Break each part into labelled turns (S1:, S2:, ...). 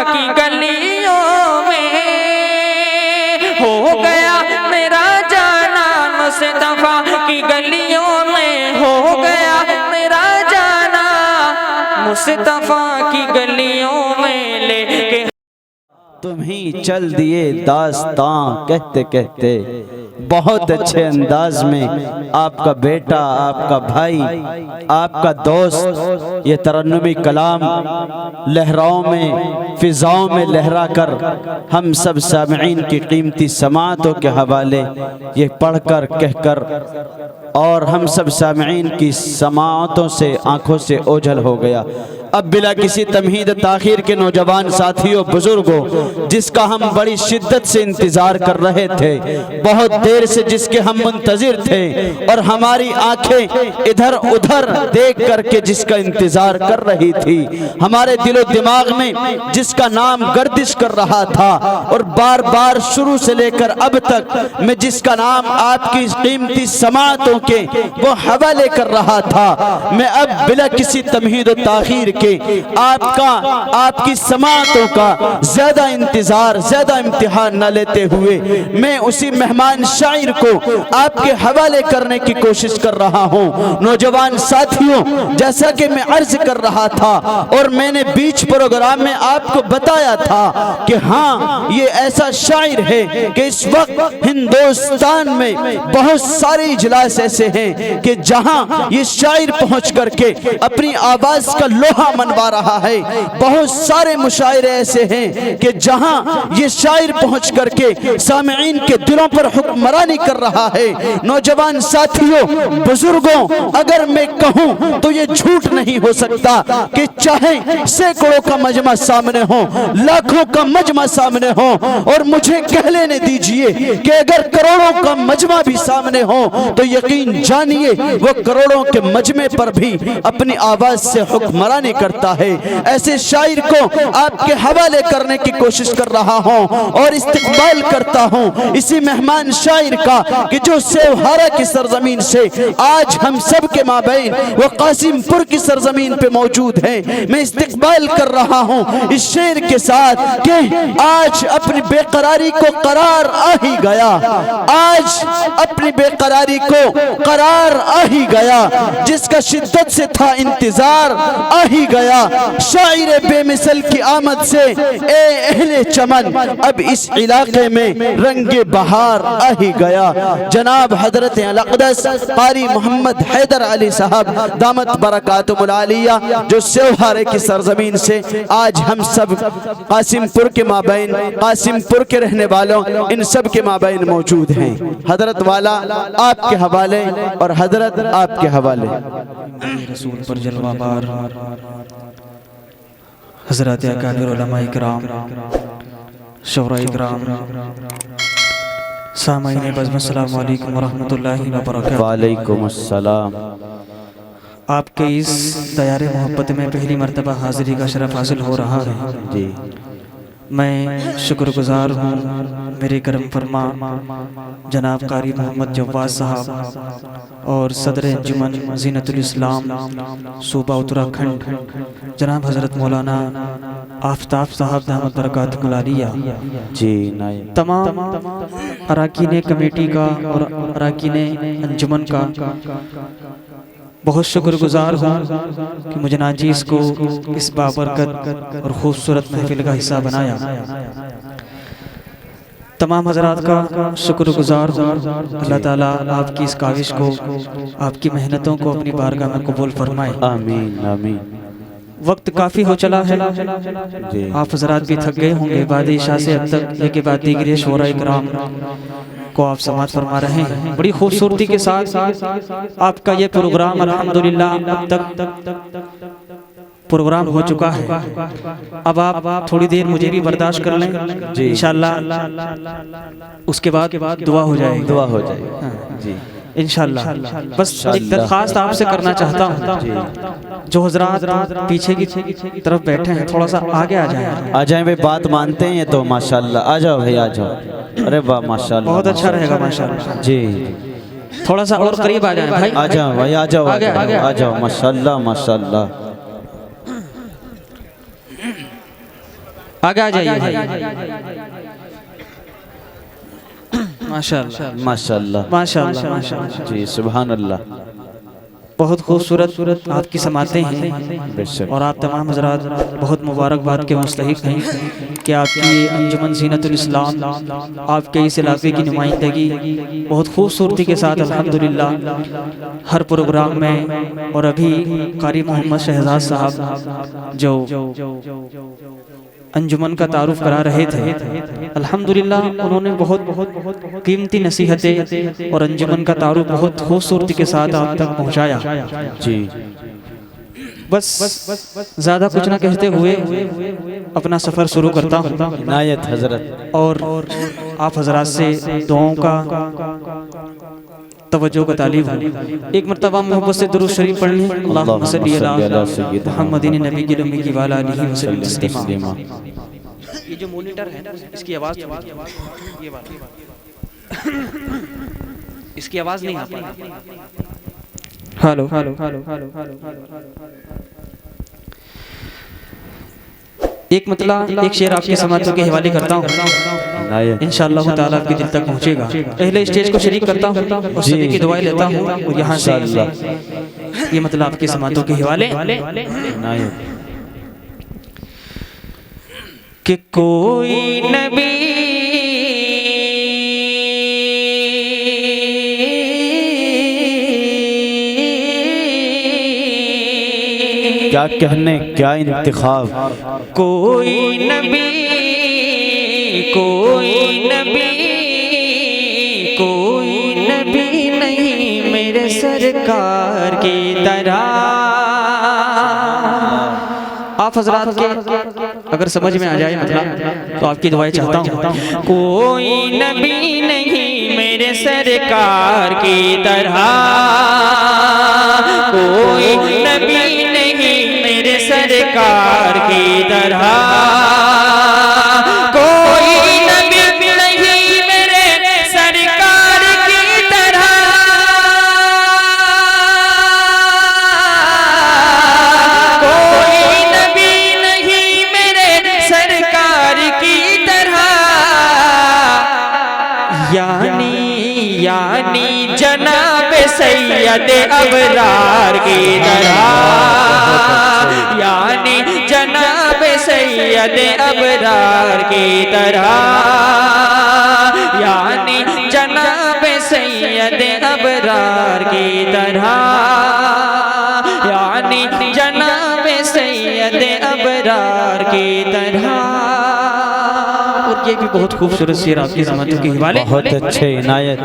S1: की गलियों में हो गया मेरा जाना, मुस्तफा की गलियों में हो गया मेरा जाना, मुस्तफा की गलियों में लेके
S2: तुम ही चल दिए दास्तां कहते कहते। बहुत अच्छे अंदाज में आपका बेटा, आपका भाई, आपका दोस्त ये तरन्नुमी कलाम लहराओं में, फिजाओं में लहरा कर हम सब सामईन की कीमती समातों के हवाले ये पढ़कर कहकर और हम सब सामईन की समातों से आंखों से ओझल हो गया। अब बिला किसी तमहीद ताखीर के नौजवान साथियों, बुजुर्गों, जिसका हम बड़ी शिद्दत से इंतजार कर रहे थे, बहुत देर से जिसके हम मुंतजिर थे और हमारी आंखें इधर उधर देख करके जिसका इंतजार कर रही थी, हमारे दिलो दिमाग में जिसका नाम गर्दिश कर रहा था और बार बार शुरू से लेकर अब तक मैं जिसका नाम आपकी कीमती समातों के वो हवाले कर रहा था, मैं अब बिला किसी तमहीद ताखीर के आपकी समातों का ज्यादा इंतजार, ज्यादा इम्तिहान न लेते हुए मैं उसी मेहमान शायर को आपके हवाले करने की कोशिश कर रहा हूं। नौजवान साथियों, जैसा कि मैं अर्ज कर रहा था और मैंने बीच प्रोग्राम में आपको बताया था कि हाँ, ये ऐसा शायर है कि इस वक्त हिंदुस्तान में बहुत सारे इजलास ऐसे हैं कि जहां ये शायर पहुंच करके अपनी आवाज का लोहा मनवा रहा है। बहुत सारे मुशायरे ऐसे हैं कि जहां ये शायर पहुंच करके सामईन के दिलों पर हुक्मरानी कर रहा है। नौजवान साथियों, बुजुर्गों, अगर मैं कहूं तो ये झूठ नहीं हो सकता कि चाहे सैकड़ों का मजमा सामने हो, लाखों का मजमा सामने हो, और मुझे कह लेने दीजिए कि अगर करोड़ों का मजमा भी सामने हो तो यकीन जानिए वो करोड़ों के मजमे पर भी अपनी आवाज से हुक्मरानी करता है। ऐसे शायर को आपके हवाले करने की कोशिश कर रहा हूं और इस्तकबाल करता हूं इसी मेहमान शायर का कि जो सेवहारा की सरजमीन से आज हम सब के माबैन वो कासिमपुर की सरजमीन पे मौजूद है। मैं इस्तकबाल कर रहा हूं इस शेर के साथ कि आज अपनी बेकरारी को करार आ ही गया, आज अपनी बेकरारी को करार आ ही गया, जिसका शिद्दत से था इंतजार आ ही गया। शायर बेमिसल की आमद से ए अहले चमन अब इस इलाके में रंगे बहार आ ही गया। जनाब हजरत अल-अक़दस क़ारी मोहम्मद हैदर अली साहब दामत बरकातुहुल आलिया जो सेवहारे की सरजमीन से आज हम सब कासिमपुर के माबैन, कासिमपुर के रहने वालों, इन सब के माबैन मौजूद हैं। हजरत वाला आपके हवाले और हजरत आपके हवाले।
S3: रसूल पर जलवाबार हज़रात अकाबिर उलमा इकराम, शुरा इकराम, सामईन बज़्म, अस्सलामु अलैकुम व रहमतुल्लाहि व बरकातुहू।
S2: वालेकुम अस्सलाम।
S3: आपके इस तैयारे मोहब्बत में पहली मर्तबा हाज़िरी का शरफ हासिल हो रहा है
S2: जी।
S3: मैं शुक्रगुजार हूँ मेरे करम फरमा जनाब कारी मोहम्मद जव्वाद साहब और सदर अंजुमन ज़ीनतुल इस्लाम सूबा उत्तराखंड जनाब हज़रत मौलाना आफ्ताब साहब दामत बरकातुहुल आलिया
S2: जी।
S3: तमाम अराकीन कमेटी का और अराकीन अंजुमन का बहुत शुक्रगुजार हूँ कि मुझे नाजीज़ को इस बाबरकत और खूबसूरत महफिल का हिस्सा बनाया। तमाम हजरात का शुक्रगुजार हूँ। अल्लाह ताला आपकी इस काविश को, आपकी मेहनतों को अपनी बारगाह में कबूल फरमाए।
S2: आमीन आमीन।
S3: वक्त काफ़ी हो चला है, आप हजरात भी थक गए होंगे। बाद इशा से अब तक एक बाद दीगर शोरा इकराम को आप समाअत फरमा रहे हैं। बड़ी खूबसूरती के साथ आपका ये प्रोग्राम अल्हम्दुलिल्लाह अब तक प्रोग्राम हो चुका है। अब आप थोड़ी देर मुझे भी बर्दाश्त कर लें इंशाअल्लाह, उसके बाद दुआ हो जाएगी।
S2: दुआ हो जाएगी जी
S3: इंशाअल्लाह। बस एक दरख्वास्त आपसे करना चाहता हूँ, जो हजरात पीछे की तरफ बैठे हैं थोड़ा सा आगे आ जाएं।
S2: आ जाएं, वे बात मानते हैं तो माशाल्लाह। आ जाओ भाई, आ जाओ। अरे वाह माशाल्लाह,
S3: बहुत अच्छा रहेगा माशाल्लाह
S2: जी।
S3: थोड़ा सा और करीब आ जाए भाई।
S2: आ जाओ भाई, आ जाओ, आ जाओ। माशाल्लाह माशाल्लाह।
S3: आगे आ जाइए भाई। माशाअल्लाह
S2: माशाअल्लाह
S3: माशाअल्लाह माशाअल्लाह।
S2: जी सुभान अल्लाह।
S3: बहुत खूबसूरत आपकी समातें हैं
S2: बेशक।
S3: और आप तमाम हजरात बहुत मुबारकबाद के मुस्तहिक हैं कि आपकी ये अंजुमन ज़ीनतुल इस्लाम आपके इस इलाके की नुमाइंदगी बहुत खूबसूरती के साथ अल्हम्दुलिल्लाह हर प्रोग्राम में। और अभी कारी मोहम्मद शहजाद साहब जो अंजुमन का तारुफ करा रहे थे, अल्हम्दुलिल्लाह उन्होंने बहुत कीमती नसीहतें और अंजुमन का तारुफ बहुत खूबसूरती के साथ आप तक पहुंचाया
S2: जी।
S3: बस ज़्यादा कुछ ना कहते हुए अपना सफ़र शुरू करता हूँ
S2: इनायत हजरत।
S3: और आप हजरात से दुआओं का तवज्जो का तालीब हो। एक मरतबा मोहब्बत से दुरूद शरीफ पढ़ लें। अल्लाहुम्मा सल्ली अला मुहम्मदिन नबी की उम्मी की वाला alihi वसल्लम तस्लीमा। ये जो मॉनिटर है इसकी आवाज़ ये वाला इसकी आवाज़ नहीं आ पा रही। हेलो हेलो हेलो हेलो एक मतलब एक शेर आपके समातों के हवाले करता हूँ, इंशाअल्लाह ताला आपके दिल तक पहुँचेगा। पहले स्टेज को शरीक करता हूँ और सभी की दुआएं लेता हूँ और यहाँ से ये मतलब आपके समातों के हवाले कि कोई नबी
S2: क्या कहने क्या इंतखाब।
S3: कोई नबी कोई नबी कोई नबी नहीं मेरे सरकार की तरह। आप हजरात के अगर समझ में आ जाए मतलब तो आपकी दुआएं चाहता हूँ। कोई नबी नहीं मेरे सरकार की तरह, कोई नबी नहीं मेरे सरकार की तरह, कोई नबी नहीं मेरे सरकार की तरह, कोई नबी नहीं मेरे सरकार की तरह। यानी जनाब सैयद अबरार की तरह, यानी जनाब सैयद अबरार की तरह, यानी जनाब सैयद अबरार की तरह, यानी जनाब सैयद अबरार की तरह। और ये भी बहुत खूबसूरत शेर आपकी समातों के हवाले।
S2: बहुत अच्छे इनायत।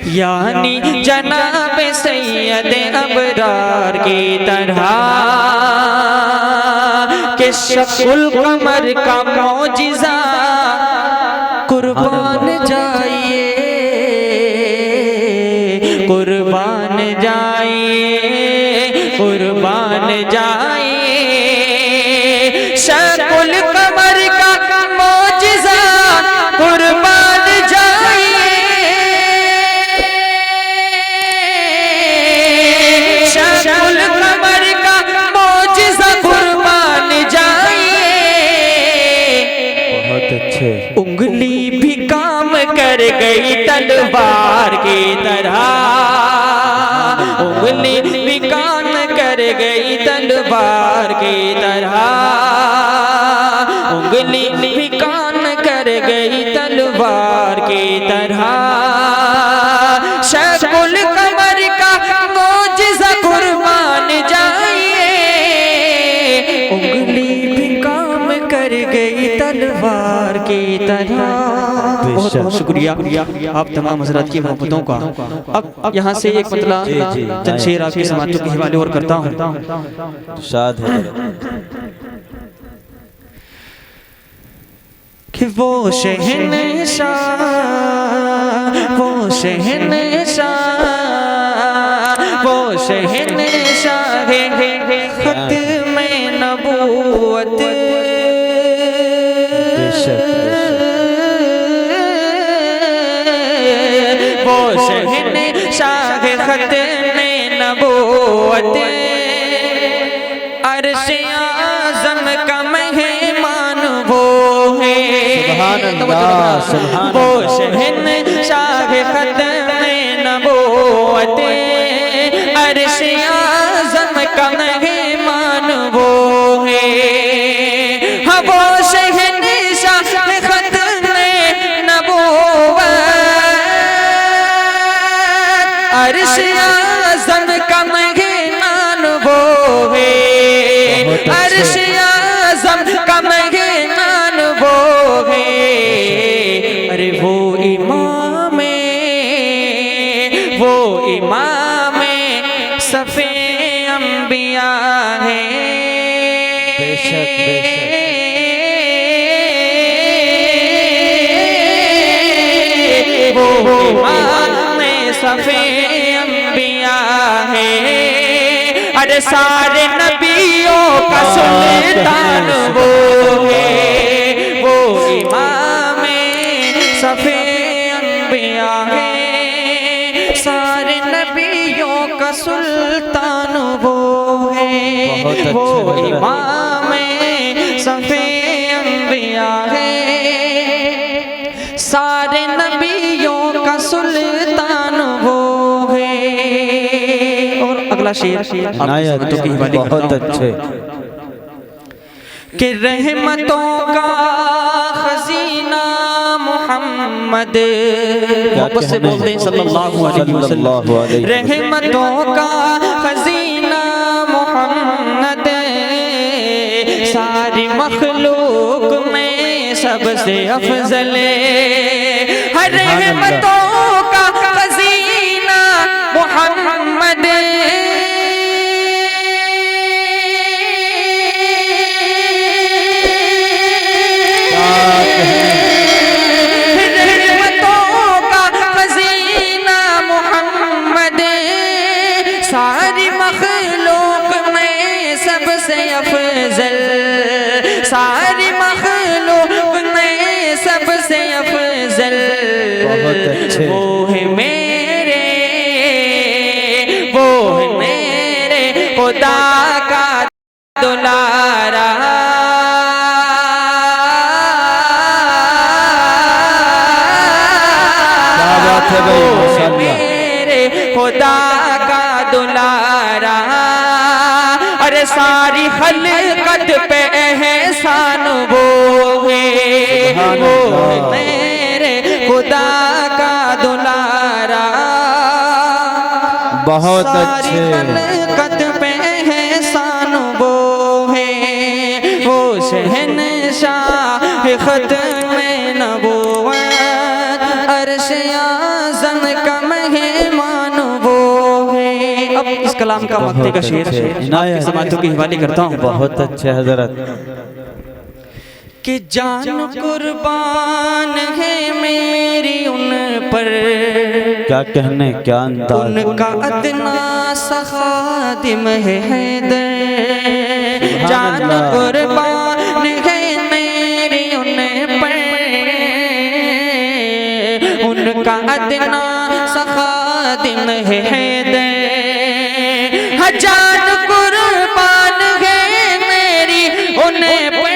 S3: यानी जनाब सैयद अबरार की तरह के शक्ल कमर का मौजिज़ा कुर्बान जाइए, कुर्बान जाइए, कुर्बान जाइए। शक्ल कमर का मौजिज़ा कुर्बान जाइए, शक्ल कमर का मौजिज़ा कुर्बान जाइए।
S2: बहुत अच्छे।
S3: उंगली भी काम कर गई तलवार की तरह, उंगली भी काम कर गई तलवार की तरह, उंगली भी काम कर गई तलवार की तरह। शक्ल कमर का मौजिज़ा कुर्बान जाइए, उंगली भी काम कर गई तलवार की तरह। बहुत बहुत शुक्रिया आप तमाम हजरात की मोहब्बतों का। अब यहाँ से एक मतलब चंद शेर आपके समातों के हवाले और करता हूँ।
S2: शाद है
S3: कि वो शहंशाह, वो शहंशाह, वो शहंशाह खत्म नबूवत, वो शहंशाह खत्म नबूवत, अर्श आज़म का मेहमान
S2: सुभान अल्लाह, सुभान
S1: वो शहंशाह खत्म नबूवत अर्श आज़म का मेहमान वो है। हाँ वो शहंशाह खत्म नबूवत अर्श आज़म का मेहमान वो है। अर्श आज़म का मेहमान वो है। अरे वो इमाम सफ़े अंबिया है।
S2: बेशक बेशक
S1: वो इमाम सफ़े अंबिया है। अरे सारे नबियों का सुल्तान वो है। वो इमाम सफ़े अंबिया है। सारे नबियों का सुल्तान वो है। वो इमाम सफ़े अंबिया है। सारे नबियों का सुल्तान वो है। और अगला शेर
S2: नायत बहुत अच्छे।
S1: कि रहमतों का खजीना मोहम्मद, वापस से बोलते हैं सल्लल्लाहु अलैहि वसल्लम। रहमतों का खजीना मोहम्मद सारी मखलूक में सबसे अफजल। हर रहमतों का खजीना मोहम्मद सारी मखलूक में सबसे अफजल। सारी मखलूक में सबसे अफजल। वो है मेरे खुदा का दुलारा।
S2: क्या बात है भाई, माशाअल्लाह।
S1: मेरे खुदा का दुलारा। अरे सारी खलकत पे एहसान वो है। वो मेरे खुदा का दुलारा।
S2: बहुत अच्छे।
S1: खलकत पे एहसान वो है। वो शहंशाह खत्म नबूवत अर्श आज़म का मेहमान वो है। अब इस कलाम का मक्ते का शेर आपकी समातों के हवाले करता हूँ।
S2: बहुत अच्छे हजरत।
S1: कि जान कुर्बान है मेरी उन पर,
S2: क्या कहने क्या अंदाज।
S1: उनका अदना सा खादिम है हैदर। जान कुर्बान है मेरी उन पर, उनका अदना सा खादिम है हैदर। जान कुर्बान है मेरी उन पर,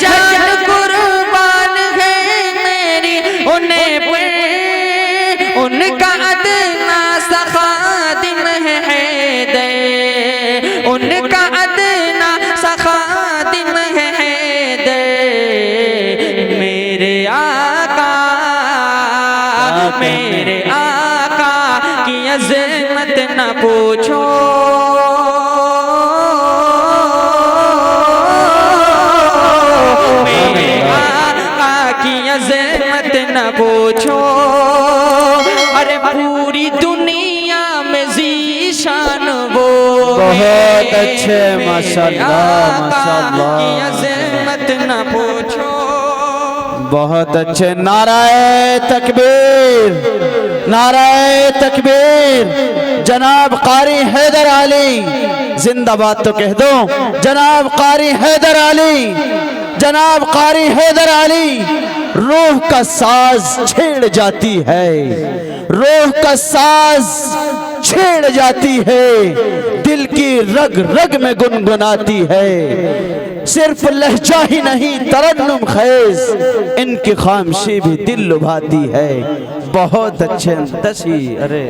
S1: जान कुर्बान है मेरी उन पर, उनका अदना सा खादिम है हैदर। उनका अदना सा खादिम है हैदर। मेरे आका की अज़मत न पूछो। मेरे आका की अज़मत न पूछो। अरे पूरी दुनिया में ज़ीशान वो
S2: बहुत अच्छे माशाअल्लाह माशाअल्लाह।
S1: की अज़मत न पूछो।
S2: बहुत अच्छे। नाराए तकबीर, नाराए तकबीर। जनाब कारी हैदर अली जिंदाबाद तो कह दो। जनाब कारी हैदर अली, जनाब कारी हैदर अली। रूह का साज छेड़ जाती है, रूह का साज छेड़ जाती है, दिल इनकी रग रग में गुनगुनाती है। सिर्फ लहजा ही नहीं तरन्नुम खैज, इनकी खामोशी भी दिल लुभाती है। बहुत अच्छे दसी। अरे